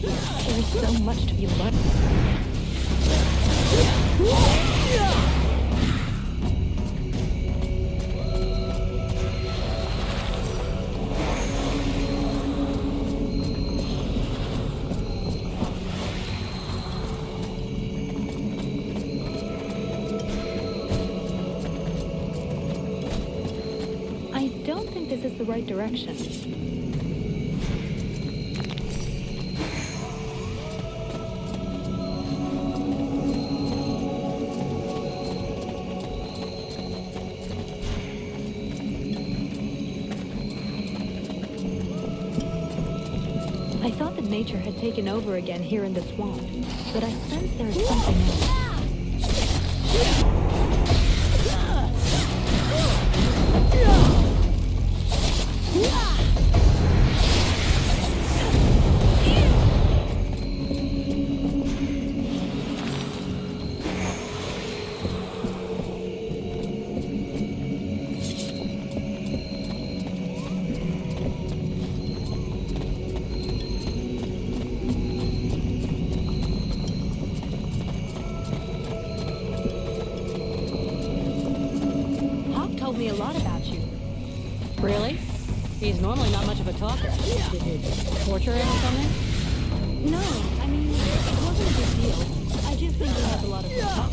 There's so much to be learned. I don't think this is the right direction. I thought that nature had taken over again here in the swamp, but I sense there is something else. Hawk told me a lot about you. Really? He's normally not much of a talker. Did you torture him or something? No, I mean, it wasn't a big deal. I just think he has a lot of talk.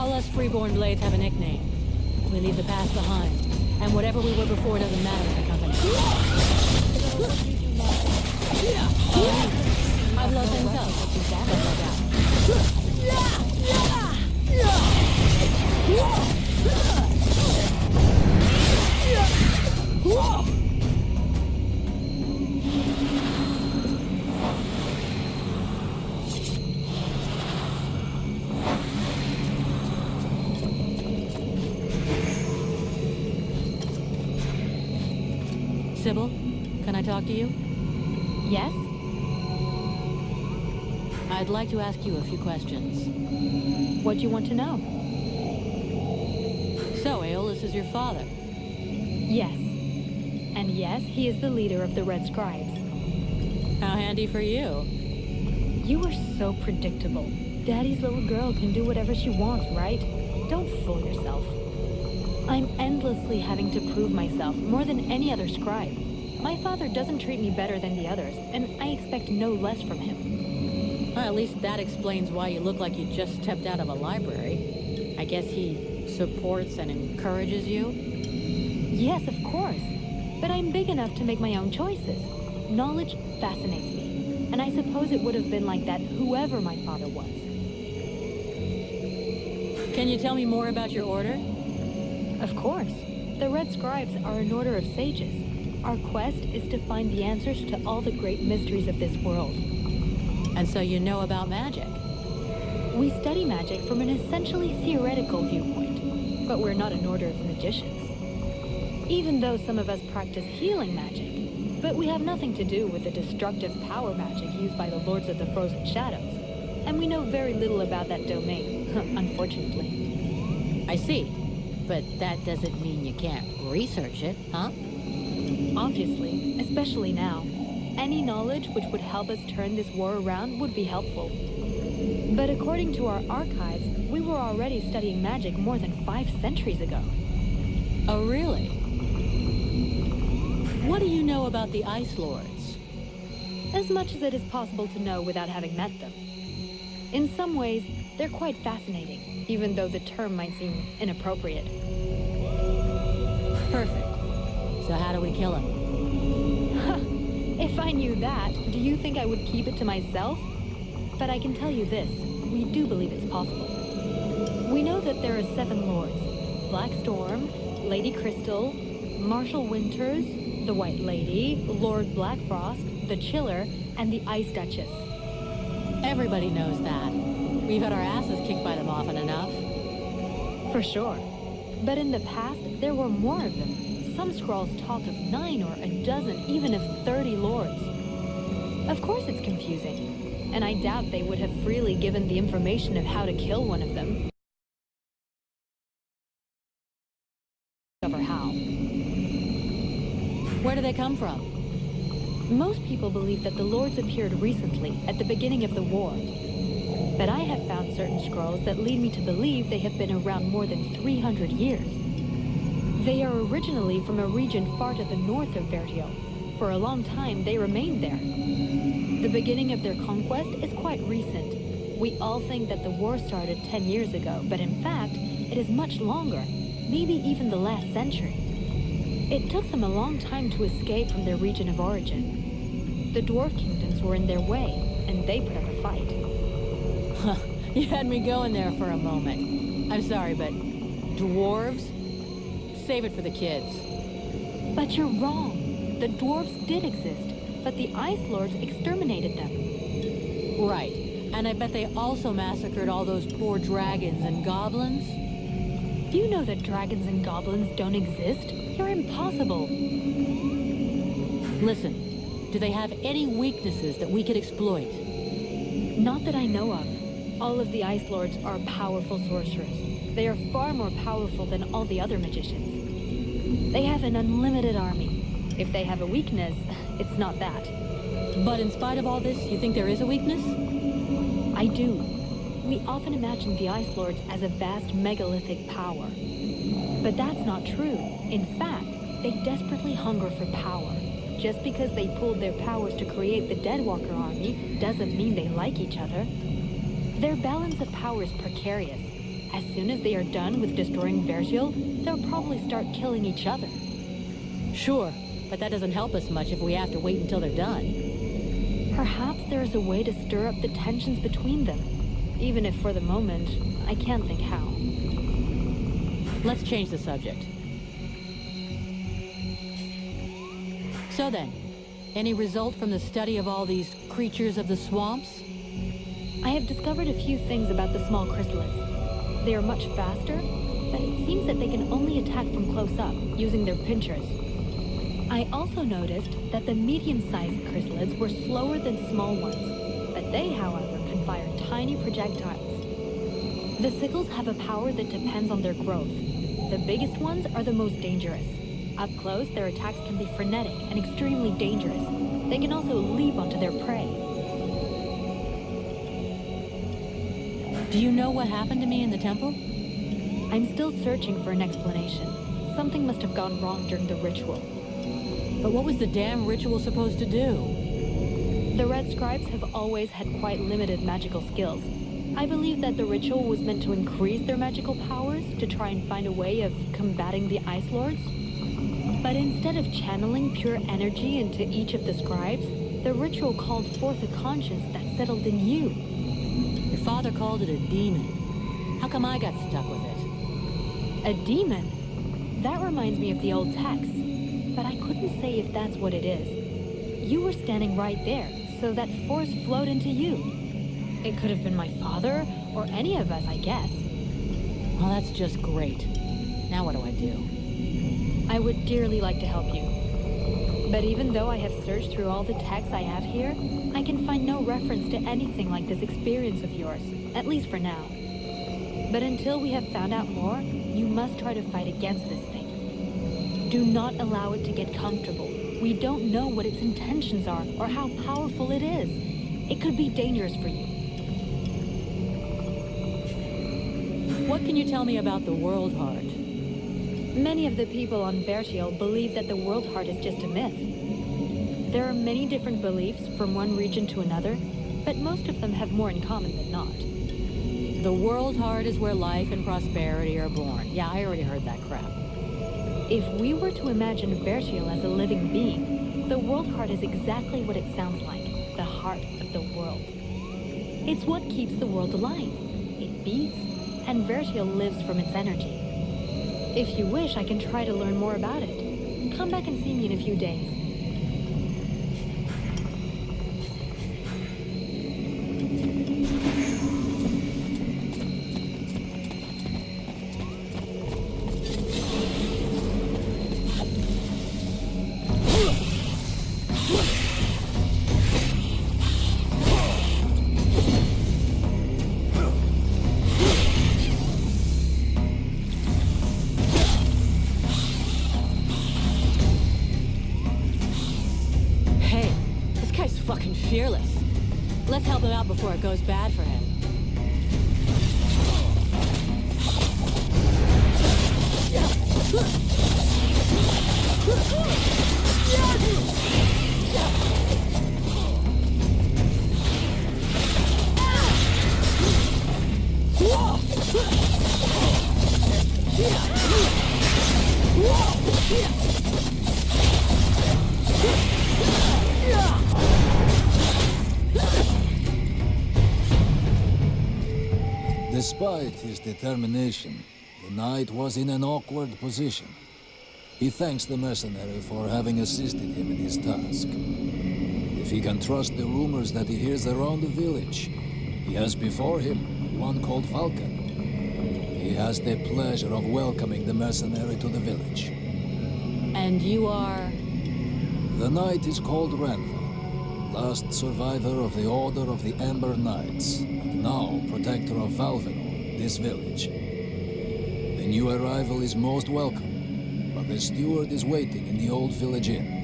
All us freeborn blades have a nickname. We leave the past behind, and whatever we were before doesn't matter in the company. I blow things up. Sybil, can I talk to you? Yes? I'd like to ask you a few questions. What do you want to know? So, Aeolus is your father. Yes. And yes, he is the leader of the Red Scribes. How handy for you. You are so predictable. Daddy's little girl can do whatever she wants, right? Don't fool yourself. I'm endlessly having to prove myself more than any other scribe. My father doesn't treat me better than the others, and I expect no less from him. Well, at least that explains why you look like you just stepped out of a library. I guess he supports and encourages you? Yes, of course. But I'm big enough to make my own choices. Knowledge fascinates me, and I suppose it would have been like that whoever my father was. Can you tell me more about your order? Of course. The Red Scribes are an order of sages. Our quest is to find the answers to all the great mysteries of this world. And so you know about magic? We study magic from an essentially theoretical viewpoint, but we're not an order of magicians. Even though some of us practice healing magic, but we have nothing to do with the destructive power magic used by the Lords of the Frozen Shadows, and we know very little about that domain, unfortunately. I see. But that doesn't mean you can't research it, huh? Obviously, especially now. Any knowledge which would help us turn this war around would be helpful. But according to our archives, we were already studying magic more than 5 centuries ago. Oh, really? What do you know about the Ice Lords? As much as it is possible to know without having met them. In some ways, they're quite fascinating, even though the term might seem inappropriate. Perfect. So how do we kill him? If I knew that, do you think I would keep it to myself? But I can tell you this, we do believe it's possible. We know that there are 7 lords. Black Storm, Lady Crystal, Marshal Winters, the White Lady, Lord Blackfrost, the Chiller, and the Ice Duchess. Everybody knows that. We've had our asses kicked by them often enough. For sure. But in the past, there were more of them. Some scrolls talk of 9 or a dozen, even of 30 lords. Of course it's confusing, and I doubt they would have freely given the information of how to kill one of them. Discover how. Where do they come from? Most people believe that the lords appeared recently, at the beginning of the war. But I have found certain scrolls that lead me to believe they have been around more than 300 years. They are originally from a region far to the north of Vertio. For a long time, they remained there. The beginning of their conquest is quite recent. We all think that the war started 10 years ago, but in fact, it is much longer, maybe even the last century. It took them a long time to escape from their region of origin. The dwarf kingdoms were in their way, and they put up a fight. You had me going there for a moment. I'm sorry, but dwarves? Save it for the kids. But you're wrong. The dwarves did exist, but the Ice Lords exterminated them. Right. And I bet they also massacred all those poor dragons and goblins? You know that dragons and goblins don't exist? You're impossible. Listen, do they have any weaknesses that we could exploit? Not that I know of. All of the Ice Lords are powerful sorcerers. They are far more powerful than all the other magicians. They have an unlimited army. If they have a weakness, it's not that. But in spite of all this, you think there is a weakness? I do. We often imagine the Ice Lords as a vast megalithic power. But that's not true. In fact, they desperately hunger for power. Just because they pooled their powers to create the Deadwalker army doesn't mean they like each other. Their balance of power is precarious, As soon as they are done with destroying Vergil, they'll probably start killing each other. Sure, but that doesn't help us much if we have to wait until they're done. Perhaps there is a way to stir up the tensions between them. Even if for the moment, I can't think how. Let's change the subject. So then, any result from the study of all these creatures of the swamps? I have discovered a few things about the small chrysalids. They are much faster, but it seems that they can only attack from close up, using their pinchers. I also noticed that the medium-sized chrysalids were slower than small ones, but they, however, can fire tiny projectiles. The sickles have a power that depends on their growth. The biggest ones are the most dangerous. Up close, their attacks can be frenetic and extremely dangerous. They can also leap onto their prey. Do you know what happened to me in the temple? I'm still searching for an explanation. Something must have gone wrong during the ritual. But what was the damn ritual supposed to do? The Red Scribes have always had quite limited magical skills. I believe that the ritual was meant to increase their magical powers to try and find a way of combating the Ice Lords. But instead of channeling pure energy into each of the scribes, the ritual called forth a conscience that settled in you. Your father called it a demon. How come I got stuck with it? A demon? That reminds me of the old texts, but I couldn't say if that's what it is. You were standing right there, so that force flowed into you. It could have been my father, or any of us, I guess. Well, that's just great. Now what do I do? I would dearly like to help you. But even though I have searched through all the texts I have here, I can find no reference to anything like this experience of yours, at least for now. But until we have found out more, you must try to fight against this thing. Do not allow it to get comfortable. We don't know what its intentions are or how powerful it is. It could be dangerous for you. What can you tell me about the World Heart? Many of the people on Vertiel believe that the World Heart is just a myth. There are many different beliefs from one region to another, but most of them have more in common than not. The World Heart is where life and prosperity are born. Yeah, I already heard that crap. If we were to imagine Vertiel as a living being, the World Heart is exactly what it sounds like, the heart of the world. It's what keeps the world alive. It beats, and Vertiel lives from its energy. If you wish, I can try to learn more about it. Come back and see me in a few days. Fucking fearless. Let's help him out before it goes bad for him. Despite his determination, the knight was in an awkward position. He thanks the mercenary for having assisted him in his task. If he can trust the rumors that he hears around the village, he has before him one called Falcon. He has the pleasure of welcoming the mercenary to the village. And you are? The knight is called Randall, last survivor of the Order of the Amber Knights, and now protector of Valvenor, this village. The new arrival is most welcome, but the steward is waiting in the old village inn.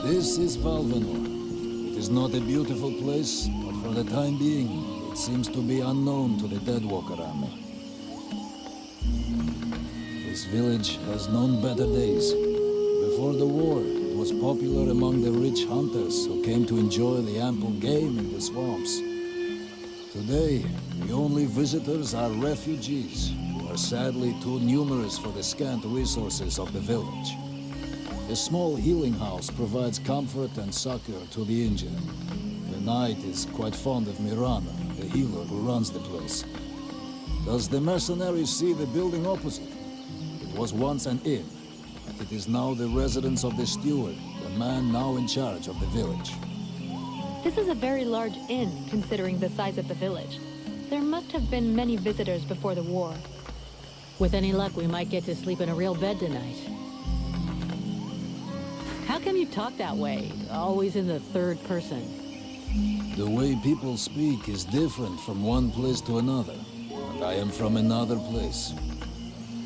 This is Valvenor. It is not a beautiful place, but for the time being, it seems to be unknown to the Deadwalker army. This village has known better days. Before the war, it was popular among the rich hunters who came to enjoy the ample game in the swamps. Today, the only visitors are refugees, who are sadly too numerous for the scant resources of the village. A small healing house provides comfort and succor to the injured. The knight is quite fond of Mirana, the healer who runs the place. Does the mercenary see the building opposite? It was once an inn, but it is now the residence of the steward, the man now in charge of the village. This is a very large inn, considering the size of the village. There must have been many visitors before the war. With any luck, we might get to sleep in a real bed tonight. How come you talk that way? Always in the third person. The way people speak is different from one place to another, and I am from another place.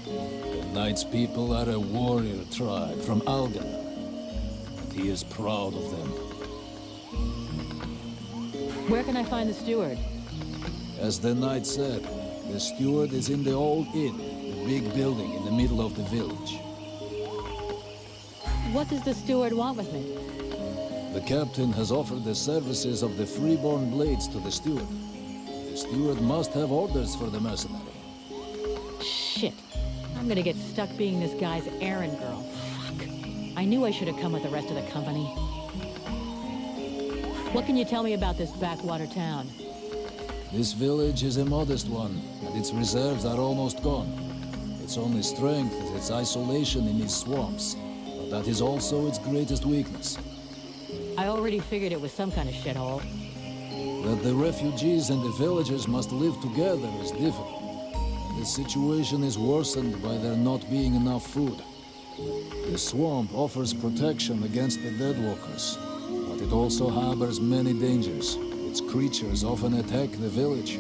The knight's people are a warrior tribe from Alganar, and he is proud of them. Where can I find the steward? As the knight said, the steward is in the old inn, the big building in the middle of the village. What does the steward want with me? The captain has offered the services of the freeborn blades to the steward. The steward must have orders for the mercenary. Shit. I'm gonna get stuck being this guy's errand girl. Fuck. I knew I should have come with the rest of the company. What can you tell me about this backwater town? This village is a modest one, and its reserves are almost gone. Its only strength is its isolation in these swamps, but that is also its greatest weakness. I already figured it was some kind of shithole. That the refugees and the villagers must live together is difficult, and the situation is worsened by there not being enough food. The swamp offers protection against the Deadwalkers, but it also harbors many dangers. Its creatures often attack the village.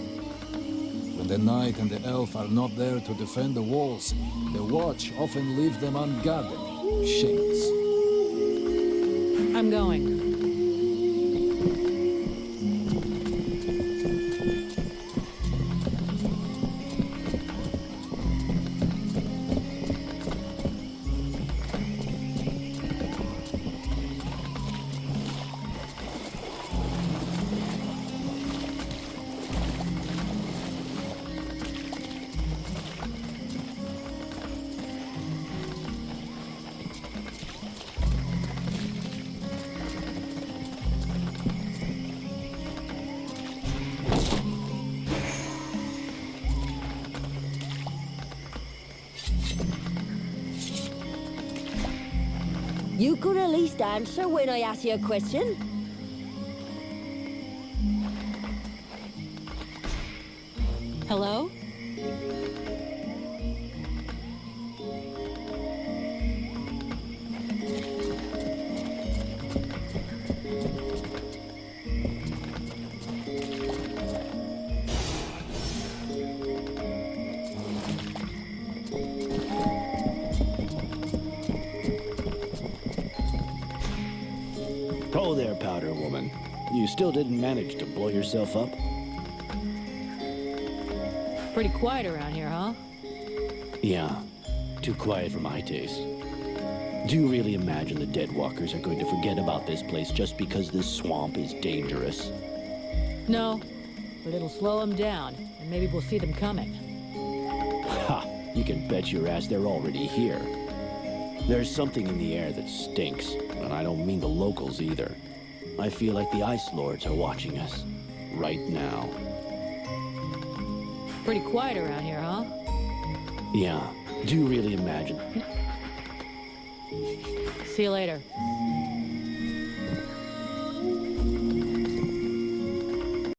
When the knight and the elf are not there to defend the walls, the watch often leave them unguarded. Shameless. I'm going. You could at least answer when I ask you a question. Hello? Oh there, Powder Woman. You still didn't manage to blow yourself up? Pretty quiet around here, huh? Yeah, too quiet for my taste. Do you really imagine the Deadwalkers are going to forget about this place just because this swamp is dangerous? No, but it'll slow them down, and maybe we'll see them coming. Ha! You can bet your ass they're already here. There's something in the air that stinks, and I don't mean the locals either. I feel like the Ice Lords are watching us. Right now. Pretty quiet around here, huh? Yeah. Do you really imagine? See you later.